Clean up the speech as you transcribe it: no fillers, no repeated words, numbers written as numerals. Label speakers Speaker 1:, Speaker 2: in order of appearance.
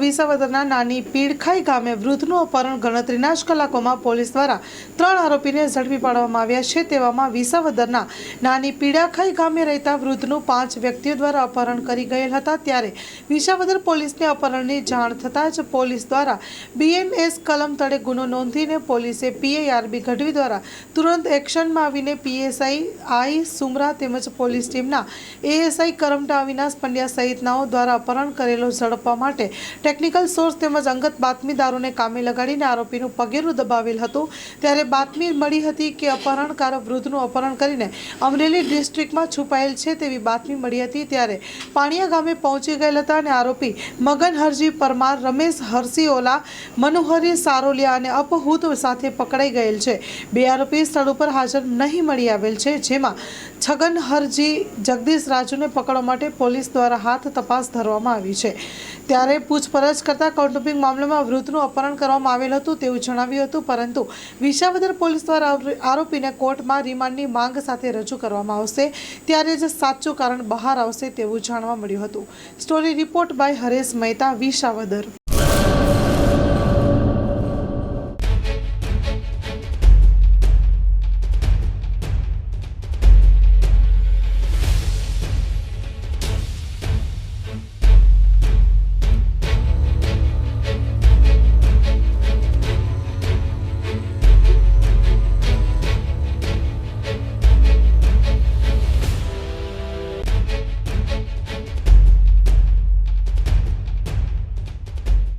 Speaker 1: વિસાવદરના નાની પીડખાઈ ગામે વૃદ્ધનું અપહરણ ગણતરીના જ કલાકોમાં પોલીસ દ્વારા 3 આરોપીને ઝડપી પાડવામાં આવ્યા છે। તેવામાં વિસાવદરના નાની પીડાખાઈ ગામે રહેતા વૃદ્ધનું 5 વ્યક્તિઓ દ્વારા અપહરણ કરી ગયેલ હતા। ત્યારે વિસાવદર પોલીસને અપહરણની જાણ થતાં જ પોલીસ દ્વારા BNS કલમ તળે ગુનો નોંધીને પોલીસે PIRB ગઢવી દ્વારા તુરંત એક્શનમાં આવીને PSI I સુમરા તેમજ પોલીસ ટીમના ASI કરમટા અવિનાશ પંડ્યા સહિતનાઓ દ્વારા અપહરણ કરેલો ઝડપવા માટે ટેકનિકલ સોર્સ તેમજ અંગત બાતમીદારોને કામે લગાડીને આરોપીનું પગેરું દબાવેલ હતું। ત્યારે બાતમી મળી હતી કે અપહરણકાર વૃદ્ધનું અપહરણ કરીને અમરેલી ડિસ્ટ્રિક્ટમાં છુપાયેલ છે તેવી બાતમી મળી હતી। ત્યારે પાણીયા ગામે પહોંચી ગયેલ હતા અને આરોપી મગન હરજી પરમાર, રમેશ હરસીઓલા, મનોહરી સારોલિયા અને અપહૂત સાથે પકડાઈ ગયેલ છે। 2 આરોપી સ્થળ ઉપર હાજર નહીં મળી આવેલ છે, જેમાં છગન હરજી જગદીશ રાજુને પકડવા માટે પોલીસ દ્વારા હાથ તપાસ ધરવામાં આવી છે। ત્યારે પૂછપરછ કરતા કૌટુંબિક મામલામાં વૃદ્ધનું અપહરણ કરવામાં આવેલ હતું તેવું જણાવ્યું હતું, પરંતુ વિસાવદર પોલીસ દ્વારા આરોપીને કોર્ટમાં રિમાન્ડની માંગ સાથે રજૂ કરવામાં આવશે, ત્યારે જ સાચું કારણ બહાર આવશે તેવું જાણવા મળ્યું હતું। Story report by Haresh Mehta, Visavadar.